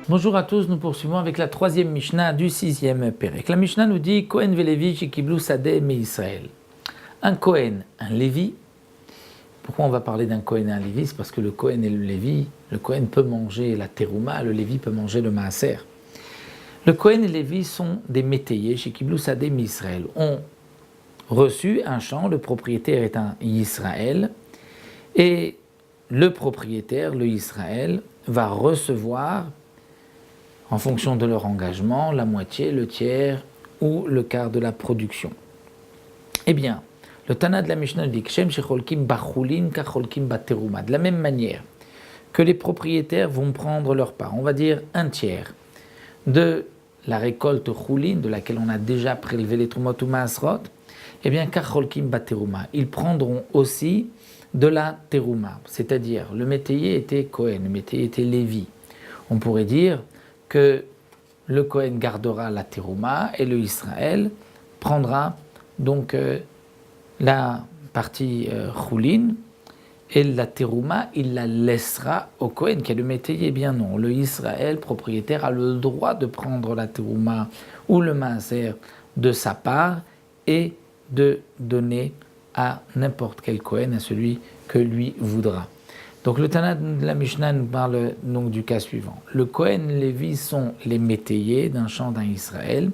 Bonjour à tous, nous poursuivons avec la troisième Mishnah du sixième Pérec. La Mishnah nous dit Kohen velevi shekiblou sadeh me Israël. Un Kohen, un Lévi. Pourquoi on va parler d'un Kohen et un Lévi? C'est parce que le Kohen et le Lévi, le Kohen peut manger la terouma, le Lévi peut manger le maaser. Le Kohen et le Lévi sont des métayers shekiblou sadeh me Israël. Ont reçu un champ, le propriétaire est un Israël, et le propriétaire, le Israël, va recevoir, en fonction de leur engagement, la moitié, le tiers ou le quart de la production. Eh bien, le Tana de la Mishnah dit Kshem shecholkim bachulin kacholkim bateruma. De la même manière que les propriétaires vont prendre leur part, on va dire un tiers de la récolte choulin, de laquelle on a déjà prélevé les trumot ou maasrot, eh bien, kacholkim bateruma. Ils prendront aussi de la terouma, c'est-à-dire le métayer était Kohen, le métayer était Lévi. On pourrait dire que le Kohen gardera la terouma et le Israël prendra donc la partie choulin et la terouma, il la laissera au Kohen qui est le métayer. Bien non, le Israël propriétaire a le droit de prendre la terouma ou le maaser de sa part et de donner à n'importe quel Kohen, à celui que lui voudra. Donc le Tana de la Mishnah nous parle donc du cas suivant. Le Kohen et le Lévi sont les métayers d'un champ d'un Israël.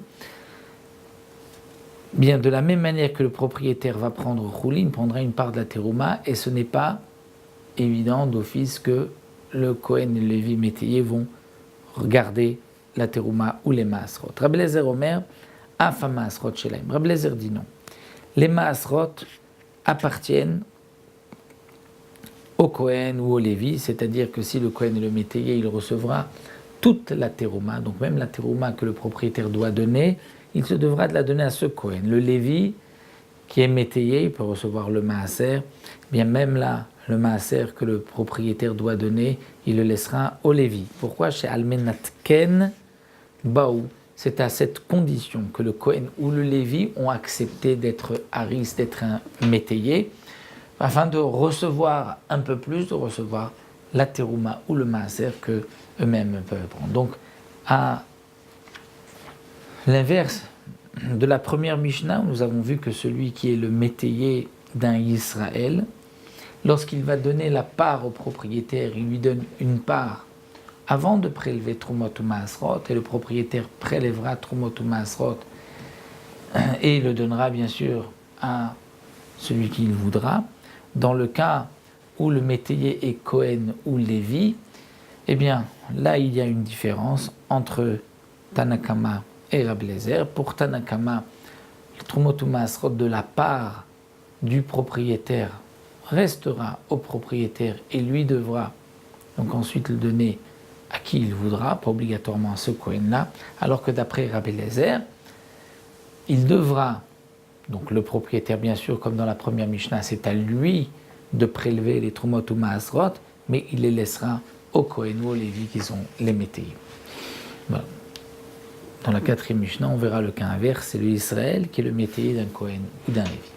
Bien, de la même manière que le propriétaire va prendre choulin, prendra une part de la terouma, et ce n'est pas évident d'office que le Kohen et le Lévi métayers vont regarder la terouma ou les maasrot. Rabbi Eliezer Omer, afa maasrot shelaim. Rabbi Eliezer dit non. Les maasrot appartiennent au Kohen ou au Lévi, c'est-à-dire que si le Kohen est le métayer, il recevra toute la terouma, donc même la terouma que le propriétaire doit donner, il se devra de la donner à ce Kohen. Le Lévi, qui est métayer, il peut recevoir le maaser, bien même là, le maaser que le propriétaire doit donner, il le laissera au Lévi. Pourquoi? Chez Almenatken Baou. C'est à cette condition que le Kohen ou le Lévi ont accepté d'être haris, d'être un métayer, afin de recevoir un peu plus, de recevoir la terouma ou le maaser que eux-mêmes peuvent prendre. Donc, à l'inverse de la première Mishnah, nous avons vu que celui qui est le métayer d'un Israël, lorsqu'il va donner la part au propriétaire, il lui donne une part avant de prélever Trumot ou Maasrot, et le propriétaire prélèvera Trumot ou Maasrot et le donnera bien sûr à celui qu'il voudra. Dans le cas où le métayer est Kohen ou Lévi, eh bien là il y a une différence entre Tanakama et Rabbi Eliezer. Pour Tanakama, le Trumot ou Maasrot de la part du propriétaire restera au propriétaire et lui devra donc ensuite le donner à qui il voudra, pas obligatoirement à ce Kohen-là, alors que d'après Rabbi Eliezer, il devra, donc le propriétaire bien sûr, comme dans la première Mishnah, c'est à lui de prélever les Trumot ou Maasrot, mais il les laissera au Kohen ou au Lévi qui sont les métayers. Voilà. Dans la quatrième Mishnah, on verra le cas inverse, c'est le Israël qui est le métayer d'un Kohen ou d'un Lévi.